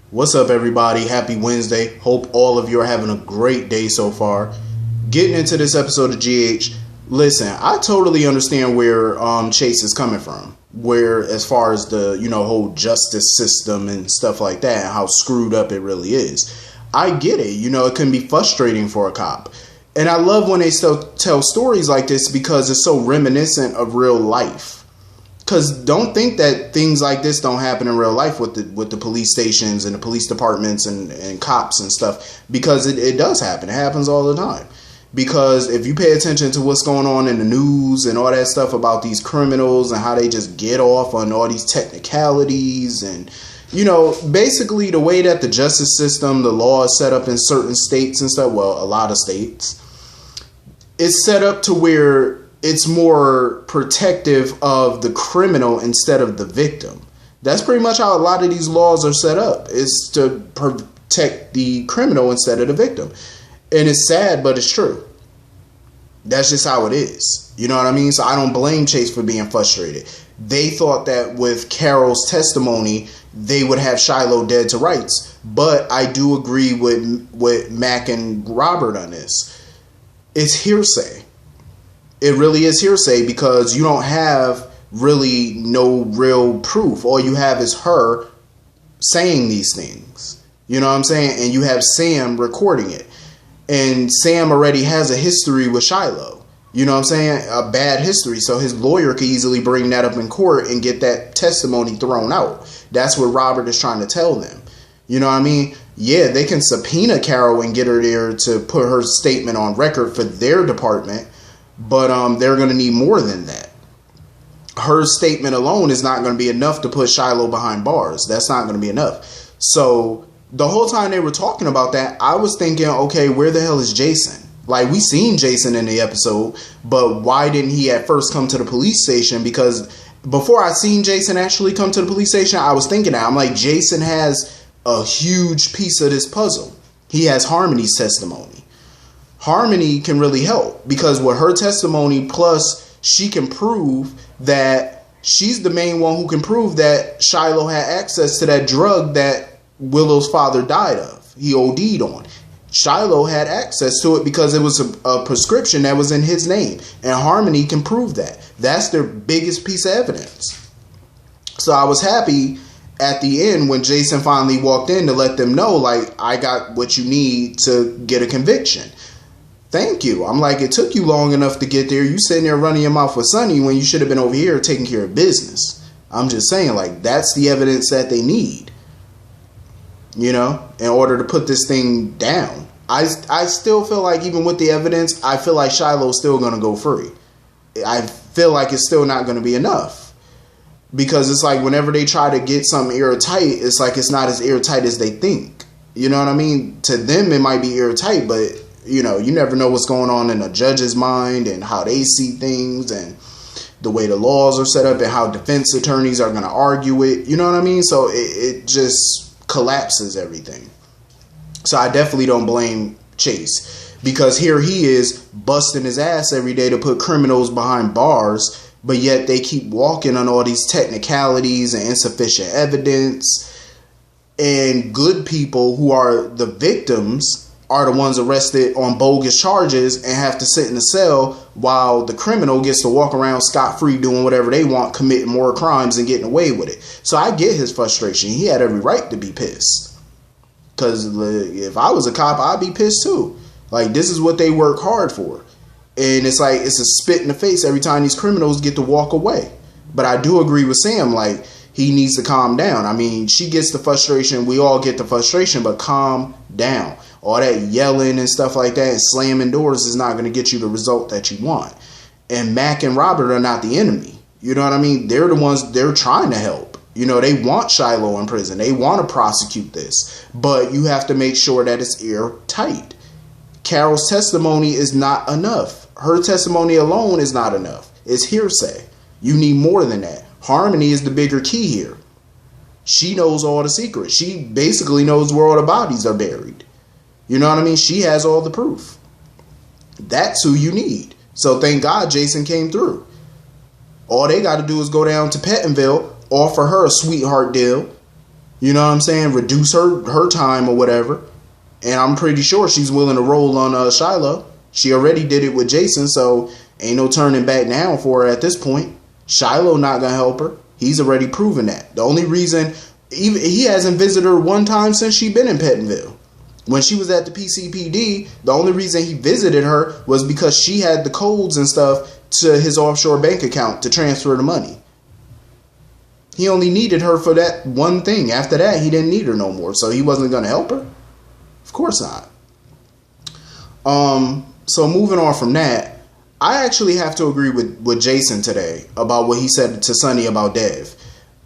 What's up, everybody? Happy Wednesday. Hope all of you are having a great day so far. Getting into this episode of GH, listen, I totally understand where Chase is coming from. Where, as far as the, whole justice system and stuff like that, and how screwed up it really is. I get it. It can be frustrating for a cop. And I love when they still tell stories like this because it's so reminiscent of real life. Because don't think that things like this don't happen in real life with the police stations and the police departments and cops and stuff. Because it does happen. It happens all the time. Because if you pay attention to what's going on in the news and all that stuff about these criminals and how they just get off on all these technicalities and, basically the way that the justice system, the law is set up in certain states and stuff, well, a lot of states, it's set up to where it's more protective of the criminal instead of the victim. That's pretty much how a lot of these laws are set up, is to protect the criminal instead of the victim. And it's sad, but it's true. That's just how it is. You know what I mean? So I don't blame Chase for being frustrated. They thought that with Carol's testimony, they would have Shiloh dead to rights. But I do agree with Mac and Robert on this. It's hearsay. It really is hearsay because you don't have really no real proof. All you have is her saying these things. You know what I'm saying? And you have Sam recording it. And Sam already has a history with Shiloh. You know what I'm saying? A bad history. So his lawyer could easily bring that up in court and get that testimony thrown out. That's what Robert is trying to tell them. You know what I mean? Yeah, they can subpoena Carol and get her there to put her statement on record for their department. But they're going to need more than that. Her statement alone is not going to be enough to put Shiloh behind bars. That's not going to be enough. So the whole time they were talking about that, I was thinking, okay, where the hell is Jason? Like, we seen Jason in the episode, but why didn't he at first come to the police station? Because before I seen Jason actually come to the police station, I was thinking that. I'm like, Jason has a huge piece of this puzzle. He has Harmony's testimony. Harmony can really help because with her testimony, plus she can prove that she's the main one who can prove that Shiloh had access to that drug that Willow's father died of. He OD'd on. Shiloh had access to it because it was a prescription that was in his name. And Harmony can prove that. That's their biggest piece of evidence. So I was happy at the end when Jason finally walked in to let them know, like, I got what you need to get a conviction. Thank you. I'm like, it took you long enough to get there. You sitting there running your mouth with Sonny when you should have been over here taking care of business. I'm just saying, like, that's the evidence that they need, in order to put this thing down. I still feel like even with the evidence, I feel like Shiloh's still going to go free. I feel like it's still not going to be enough. Because it's like whenever they try to get something airtight, it's like it's not as airtight as they think. You know what I mean? To them, it might be airtight, but you never know what's going on in a judge's mind and how they see things and the way the laws are set up and how defense attorneys are going to argue it. You know what I mean? So it just collapses everything. So I definitely don't blame Chase because here he is busting his ass every day to put criminals behind bars, but yet they keep walking on all these technicalities and insufficient evidence, and good people who are the victims are the ones arrested on bogus charges and have to sit in a cell while the criminal gets to walk around scot-free doing whatever they want, committing more crimes and getting away with it. So I get his frustration. He had every right to be pissed. Because if I was a cop, I'd be pissed too. Like, this is what they work hard for. And it's like, it's a spit in the face every time these criminals get to walk away. But I do agree with Sam, like, he needs to calm down. I mean, she gets the frustration. We all get the frustration, but calm down. All that yelling and stuff like that and slamming doors is not going to get you the result that you want. And Mac and Robert are not the enemy. You know what I mean? They're the ones, they're trying to help. They want Shiloh in prison. They want to prosecute this. But you have to make sure that it's airtight. Carol's testimony is not enough. Her testimony alone is not enough. It's hearsay. You need more than that. Harmony is the bigger key here. She knows all the secrets. She basically knows where all the bodies are buried. You know what I mean? She has all the proof. That's who you need. So thank God Jason came through. All they got to do is go down to Pettinville, offer her a sweetheart deal, You know what I'm saying? Reduce her time or whatever. And I'm pretty sure she's willing to roll on Shiloh. She already did it with Jason, so ain't no turning back now for her at this point. Shiloh not gonna help her. He's already proven that. The only reason he hasn't visited her one time since she been in Pettinville. When she was at the PCPD, the only reason he visited her was because she had the codes and stuff to his offshore bank account to transfer the money. He only needed her for that one thing. After that, he didn't need her no more. So he wasn't going to help her? Of course not. So moving on from that, I actually have to agree with Jason today about what he said to Sonny about Dev.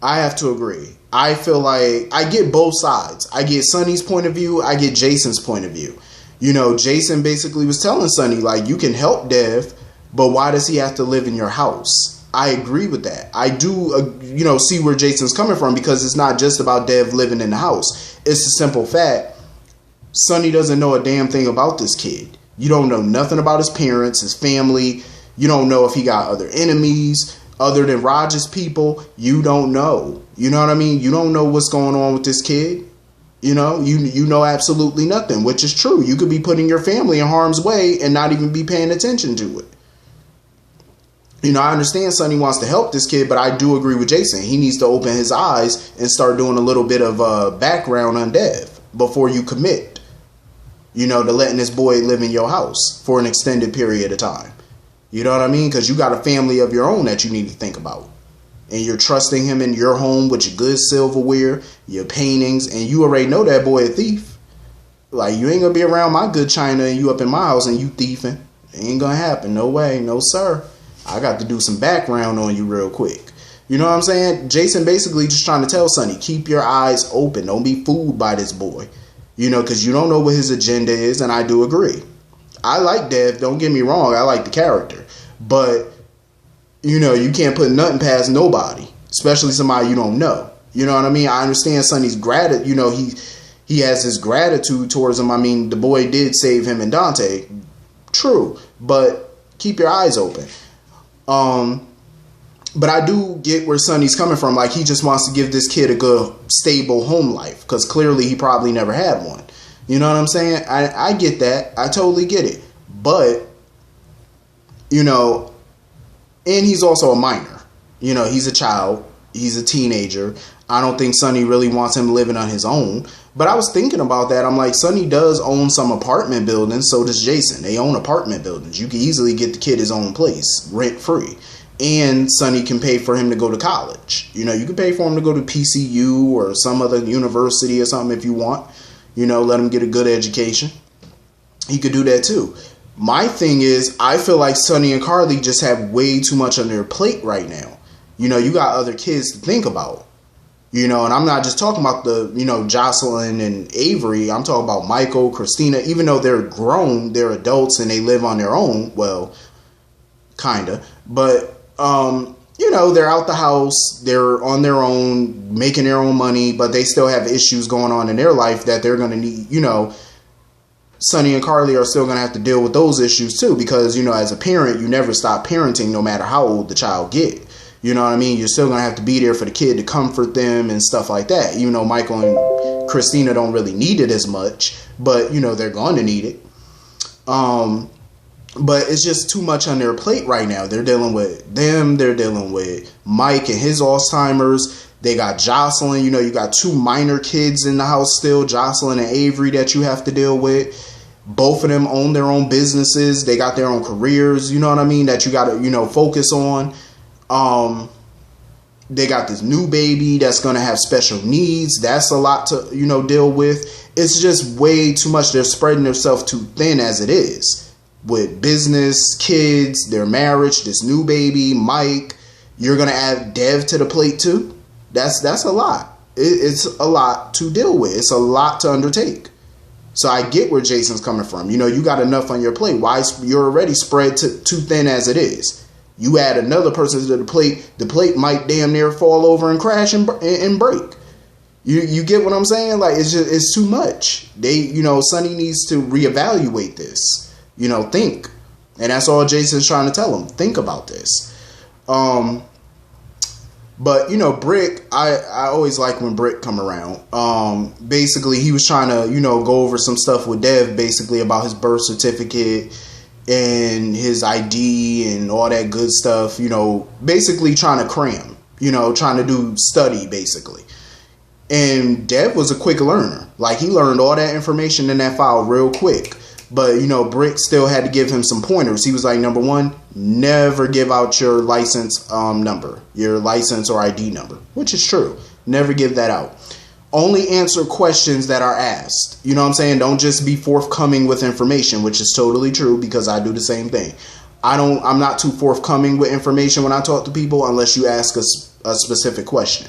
I have to agree. I feel like I get both sides. I get Sonny's point of view. I get Jason's point of view. You know, Jason basically was telling Sonny, like, you can help Dev, but why does he have to live in your house? I agree with that. I do, see where Jason's coming from, because it's not just about Dev living in the house. It's a simple fact. Sonny doesn't know a damn thing about this kid. You don't know nothing about his parents, his family. You don't know if he got other enemies other than Raj's people. You don't know. You know what I mean? You don't know what's going on with this kid. You know, you know absolutely nothing, which is true. You could be putting your family in harm's way and not even be paying attention to it. You know, I understand Sonny wants to help this kid, but I do agree with Jason. He needs to open his eyes and start doing a little bit of background on Dev before you commit, to letting this boy live in your house for an extended period of time. You know what I mean? Because you got a family of your own that you need to think about. And you're trusting him in your home with your good silverware, your paintings, and you already know that boy a thief. Like, you ain't going to be around my good china and you up in my house and you thieving. It ain't going to happen. No way. No, sir. I got to do some background on you real quick. You know what I'm saying? Jason basically just trying to tell Sonny, keep your eyes open. Don't be fooled by this boy. Because you don't know what his agenda is, and I do agree. I like Dev, don't get me wrong, I like the character. But, you can't put nothing past nobody, especially somebody you don't know. You know what I mean? I understand Sonny's gratitude, he has his gratitude towards him. I mean, the boy did save him and Dante. True, but keep your eyes open. But I do get where Sonny's coming from. Like, he just wants to give this kid a good, stable home life, because clearly he probably never had one. You know what I'm saying? I get that. I totally get it. But, and he's also a minor. He's a child. He's a teenager. I don't think Sonny really wants him living on his own. But I was thinking about that. I'm like, Sonny does own some apartment buildings. So does Jason. They own apartment buildings. You can easily get the kid his own place, rent free. And Sonny can pay for him to go to college. You can pay for him to go to PCU or some other university or something if you want. Let him get a good education. He could do that too. My thing is, I feel like Sonny and Carly just have way too much on their plate right now. You got other kids to think about. And I'm not just talking about the, Jocelyn and Avery. I'm talking about Michael, Christina. Even though they're grown, they're adults and they live on their own. Well, kinda. But, they're out the house. They're on their own, making their own money. But they still have issues going on in their life that they're going to need, Sonny and Carly are still going to have to deal with those issues too. Because, as a parent, you never stop parenting no matter how old the child get. You know what I mean? You're still going to have to be there for the kid to comfort them and stuff like that. Even though Michael and Christina don't really need it as much. But, they're going to need it. But it's just too much on their plate right now. They're dealing with them. They're dealing with Mike and his Alzheimer's. They got Jocelyn. You got two minor kids in the house still, Jocelyn and Avery, that you have to deal with. Both of them own their own businesses. They got their own careers, you know what I mean, that you got to, focus on. They got this new baby that's going to have special needs. That's a lot to, deal with. It's just way too much. They're spreading themselves too thin as it is. With business, kids, their marriage, this new baby, Mike. You're going to add Dev to the plate too. That's a lot. It's a lot to deal with. It's a lot to undertake. So I get where Jason's coming from. You got enough on your plate. Why? You're already spread too thin as it is. You add another person to the plate might damn near fall over and crash and break. You get what I'm saying? Like, it's too much. Sonny needs to reevaluate this. Think. And that's all Jason's trying to tell him. Think about this. But But, you know, Brick, I always like when Brick come around. Basically, he was trying to, you know, go over some stuff with Dev, basically, about his birth certificate and his ID and all that good stuff, you know, basically trying to cram, you know, trying to do study, basically. And Dev was a quick learner. Like, he learned all that information in that file real quick. But, you know, Brick still had to give him some pointers. He was like, number one, never give out your license number, your license or ID number, which is true. Never give that out. Only answer questions that are asked. You know what I'm saying? Don't just be forthcoming with information, which is totally true because I do the same thing. I'm not too forthcoming with information when I talk to people unless you ask a specific question,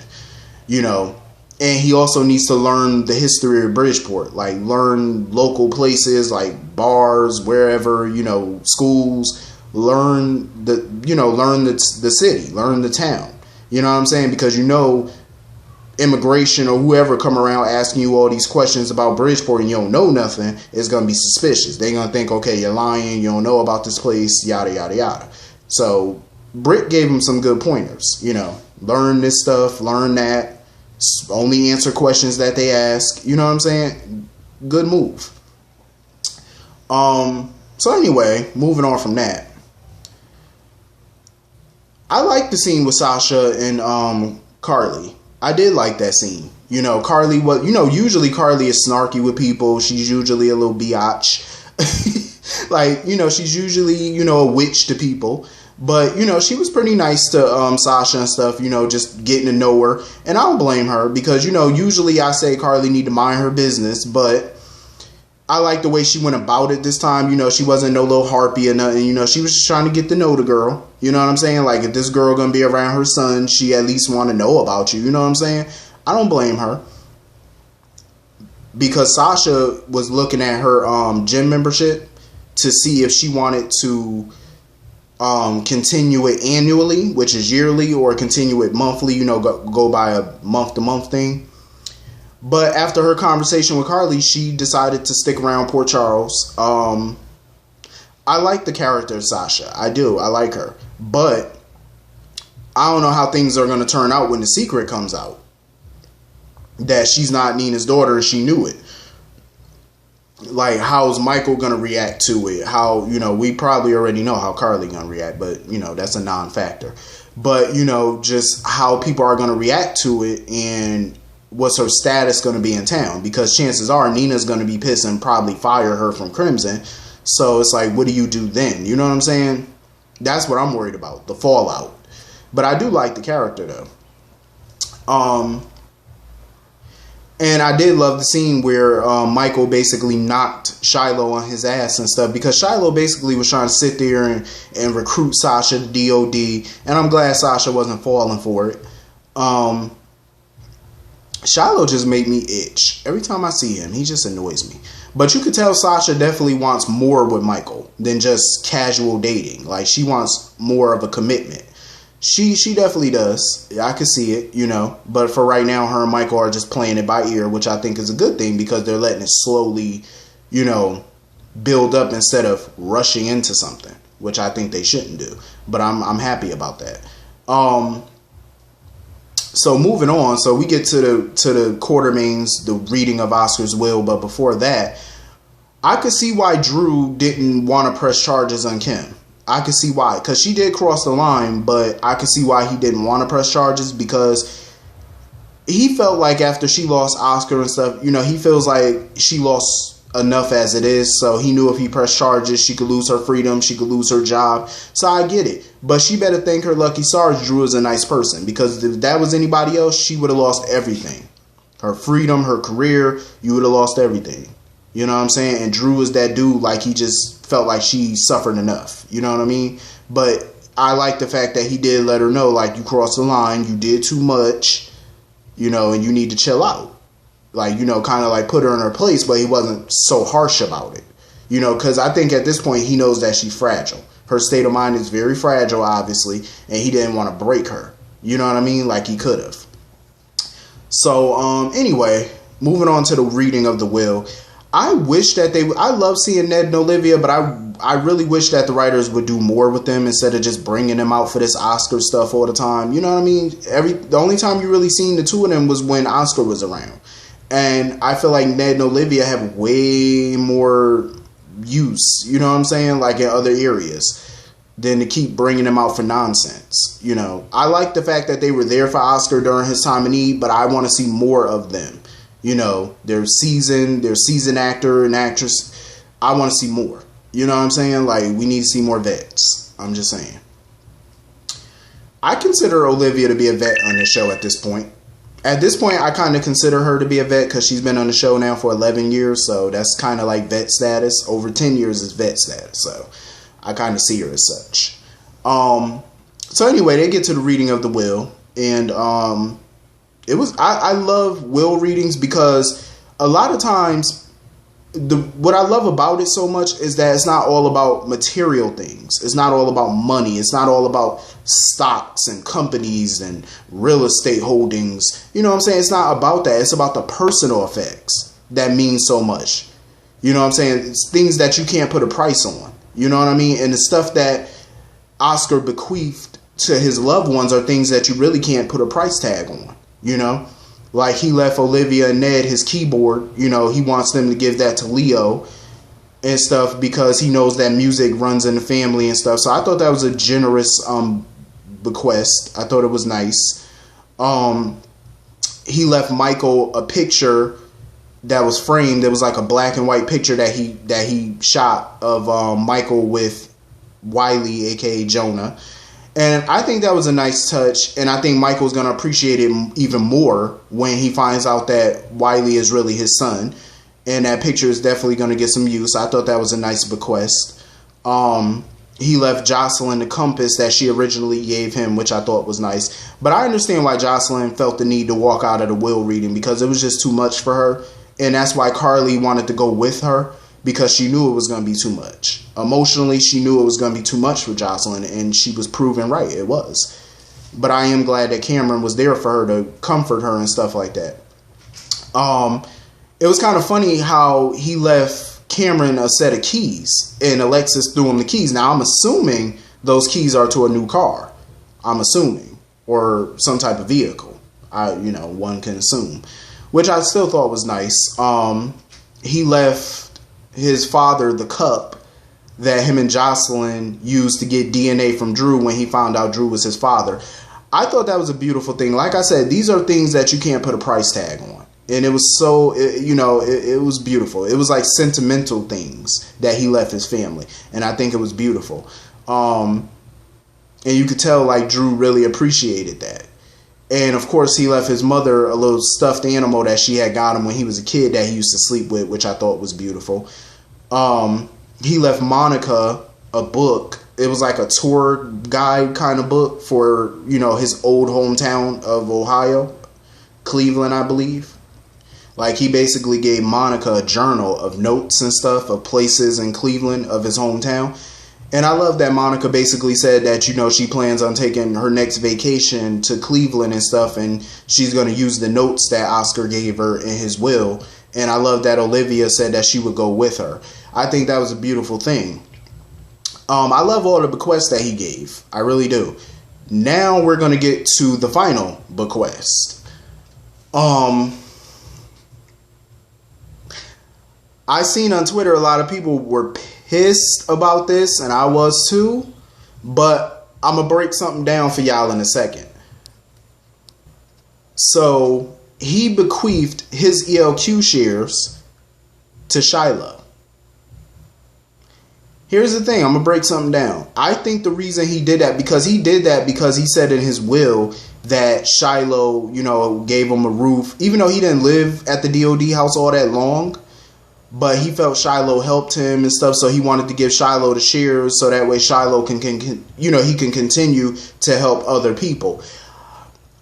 you know. And he also needs to learn the history of Bridgeport, like learn local places like bars, wherever, you know, schools, learn the city, learn the town. You know what I'm saying? Because, you know, immigration or whoever come around asking you all these questions about Bridgeport and you don't know nothing, is going to be suspicious. They're going to think, okay, you're lying, you don't know about this place, yada, yada, yada. So Brick gave him some good pointers, you know, learn this stuff, learn that. Only answer questions that they ask. You know what I'm saying? Good move. So anyway, moving on from that. I like the scene with Sasha and Carly. I did like that scene. You know, Carly was, you know, usually Carly is snarky with people. She's usually a little biatch. Like, you know, she's usually, you know, a witch to people. But, you know, she was pretty nice to Sasha and stuff, you know, just getting to know her. And I don't blame her because, you know, usually I say Carly need to mind her business. But I like the way she went about it this time. You know, she wasn't no little harpy or nothing. You know, she was just trying to get to know the girl. You know what I'm saying? Like, if this girl going to be around her son, she at least want to know about you. You know what I'm saying? I don't blame her. Because Sasha was looking at her gym membership to see if she wanted to continue it annually, which is yearly, or continue it monthly, you know, go by a month-to-month thing. But after her conversation with Carly, she decided to stick around Port Charles. I like the character of Sasha. I do. I like her. But I don't know how things are going to turn out when the secret comes out. That she's not Nina's daughter, she knew it. Like, how's Michael going to react to it? How, you know, we probably already know how Carly going to react, but, you know, that's a non-factor. But, you know, just how people are going to react to it and what's her status going to be in town. Because chances are Nina's going to be pissed and probably fire her from Crimson. So it's like, what do you do then? You know what I'm saying? That's what I'm worried about, the fallout. But I do like the character, though. And I did love the scene where Michael basically knocked Shiloh on his ass and stuff. Because Shiloh basically was trying to sit there and recruit Sasha to DOD. And I'm glad Sasha wasn't falling for it. Shiloh just made me itch. Every time I see him, he just annoys me. But you could tell Sasha definitely wants more with Michael than just casual dating. Like, she wants more of a commitment. She definitely does. I could see it, you know. But for right now, her and Michael are just playing it by ear, which I think is a good thing because they're letting it slowly, you know, build up instead of rushing into something, which I think they shouldn't do. But I'm happy about that. So moving on, so we get to the Quartermains, the reading of Oscar's will, but before that, I could see why Drew didn't want to press charges on Kim. I could see why, because she did cross the line, but I could see why he didn't want to press charges because he felt like after she lost Oscar and stuff, you know, he feels like she lost enough as it is, so he knew if he pressed charges, she could lose her freedom, she could lose her job, so I get it. But she better thank her lucky stars Drew is a nice person, because if that was anybody else, she would have lost everything. Her freedom, her career, you would have lost everything. You know what I'm saying? And Drew is that dude, like, he just felt like she suffered enough. You know what I mean? But I like the fact that he did let her know, like, you crossed the line, you did too much, you know, and you need to chill out. Like, you know, kind of like put her in her place, but he wasn't so harsh about it. You know, because I think at this point he knows that she's fragile. Her state of mind is very fragile, obviously, and he didn't want to break her. You know what I mean? Like he could have. So, anyway, moving on to the reading of the will. I wish that I love seeing Ned and Olivia, but I really wish that the writers would do more with them instead of just bringing them out for this Oscar stuff all the time. You know what I mean? The only time you really seen the two of them was when Oscar was around. And I feel like Ned and Olivia have way more use, you know what I'm saying? Like in other areas, than to keep bringing them out for nonsense. You know, I like the fact that they were there for Oscar during his time of need, but I want to see more of them. You know, they're seasoned actor and actress. I want to see more. You know what I'm saying? Like, we need to see more vets. I'm just saying. I consider Olivia to be a vet on the show at this point. At this point, I kind of consider her to be a vet because she's been on the show now for 11 years. So that's kind of like vet status. Over 10 years is vet status. So I kind of see her as such. So anyway, they get to the reading of the will. And I love will readings because a lot of times what I love about it so much is that it's not all about material things. It's not all about money. It's not all about stocks and companies and real estate holdings. You know what I'm saying? It's not about that. It's about the personal effects that mean so much. You know what I'm saying? It's things that you can't put a price on. You know what I mean? And the stuff that Oscar bequeathed to his loved ones are things that you really can't put a price tag on. You know, like he left Olivia and Ned his keyboard. You know, he wants them to give that to Leo and stuff because he knows that music runs in the family and stuff. So I thought that was a generous bequest. I thought it was nice. He left Michael a picture that was framed. It was like a black and white picture that he shot of Michael with Wiley, aka Jonah. And I think that was a nice touch, and I think Michael's going to appreciate it even more when he finds out that Wiley is really his son, and that picture is definitely going to get some use. I thought that was a nice bequest. He left Jocelyn the compass that she originally gave him, which I thought was nice. But I understand why Jocelyn felt the need to walk out of the will reading, because it was just too much for her, and that's why Carly wanted to go with her, because she knew it was going to be too much. Emotionally, she knew it was going to be too much for Jocelyn, and she was proven right. It was. But I am glad that Cameron was there for her to comfort her and stuff like that. It was kind of funny how he left Cameron a set of keys, and Alexis threw him the keys. Now, I'm assuming those keys are to a new car. I'm assuming. Or some type of vehicle. One can assume. Which I still thought was nice. He left his father the cup that him and Jocelyn used to get DNA from Drew when he found out Drew was his father. I thought that was a beautiful thing. Like I said, these are things that you can't put a price tag on. And it was so, it was beautiful. It was like sentimental things that he left his family. And I think it was beautiful. And you could tell like Drew really appreciated that. And of course, he left his mother a little stuffed animal that she had got him when he was a kid that he used to sleep with, which I thought was beautiful. He left Monica a book. It was like a tour guide kind of book for, his old hometown of Ohio, Cleveland, I believe. Like, he basically gave Monica a journal of notes and stuff of places in Cleveland of his hometown. And I love that Monica basically said that, she plans on taking her next vacation to Cleveland and stuff, and she's going to use the notes that Oscar gave her in his will. And I love that Olivia said that she would go with her. I think that was a beautiful thing. I love all the bequests that he gave. I really do. Now we're going to get to the final bequest. I seen on Twitter a lot of people were pissed about this, and I was too, but I'm going to break something down for y'all in a second. So, he bequeathed his ELQ shares to Shiloh. Here's the thing, I'm going to break something down. I think the reason he did that because he said in his will that Shiloh, gave him a roof, even though he didn't live at the DOD house all that long. But he felt Shiloh helped him and stuff, so he wanted to give Shiloh the shares so that way Shiloh can he can continue to help other people.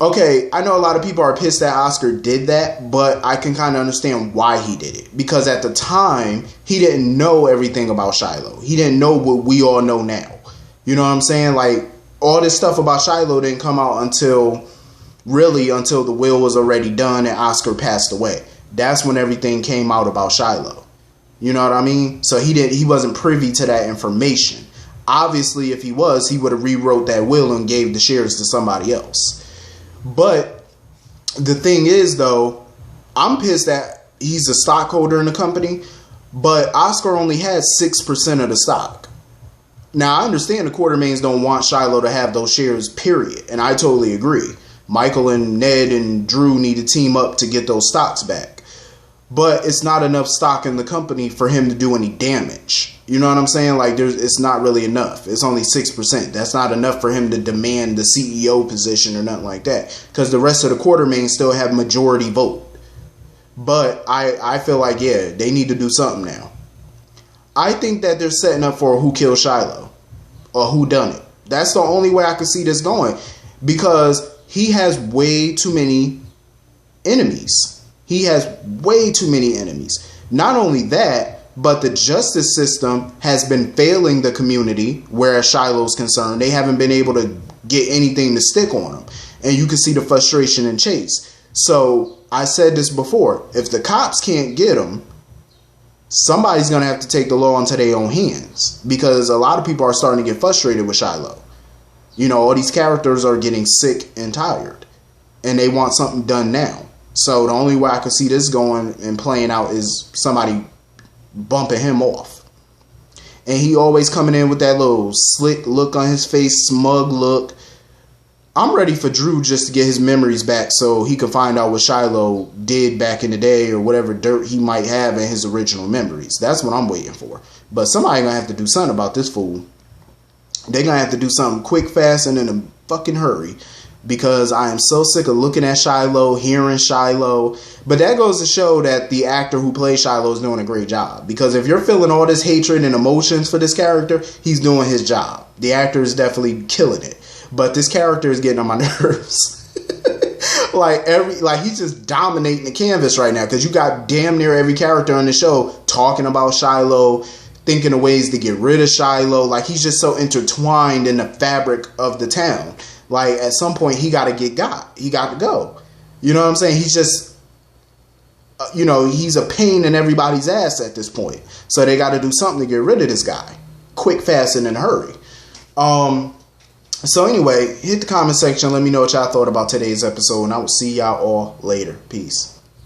Okay, I know a lot of people are pissed that Oscar did that, but I can kind of understand why he did it. Because at the time, he didn't know everything about Shiloh. He didn't know what we all know now. You know what I'm saying? Like, all this stuff about Shiloh didn't come out until the will was already done and Oscar passed away. That's when everything came out about Shiloh. You know what I mean? So he wasn't privy to that information. Obviously, if he was, he would have rewrote that will and gave the shares to somebody else. But the thing is, though, I'm pissed that he's a stockholder in the company, but Oscar only has 6% of the stock. Now, I understand the Quartermains don't want Shiloh to have those shares, period. And I totally agree. Michael and Ned and Drew need to team up to get those stocks back. But it's not enough stock in the company for him to do any damage. You know what I'm saying? Like, it's not really enough. It's only 6%. That's not enough for him to demand the CEO position or nothing like that. Because the rest of the Quartermains still have majority vote. But I feel like, yeah, they need to do something now. I think that they're setting up for a who killed Shiloh. Or who done it. That's the only way I could see this going. Because he has way too many enemies. He has way too many enemies. Not only that, but the justice system has been failing the community, whereas Shiloh's concerned. They haven't been able to get anything to stick on him. And you can see the frustration in Chase. So, I said this before. If the cops can't get him, somebody's going to have to take the law into their own hands. Because a lot of people are starting to get frustrated with Shiloh. You know, all these characters are getting sick and tired. And they want something done now. So the only way I could see this going and playing out is somebody bumping him off. And he always coming in with that little slick look on his face, smug look. I'm ready for Drew just to get his memories back so he can find out what Shiloh did back in the day or whatever dirt he might have in his original memories. That's what I'm waiting for. But somebody gonna have to do something about this fool. They're gonna have to do something quick, fast, and in a fucking hurry. Because I am so sick of looking at Shiloh, hearing Shiloh. But that goes to show that the actor who plays Shiloh is doing a great job. Because if you're feeling all this hatred and emotions for this character, he's doing his job. The actor is definitely killing it. But this character is getting on my nerves. like he's just dominating the canvas right now. Because you got damn near every character on the show talking about Shiloh, thinking of ways to get rid of Shiloh. Like, he's just so intertwined in the fabric of the town. Like, at some point, he got to got. He got to go. You know what I'm saying? He's just, he's a pain in everybody's ass at this point. So they got to do something to get rid of this guy. Quick, fast, and in a hurry. So anyway, hit the comment section. Let me know what y'all thought about today's episode. And I will see y'all all later. Peace.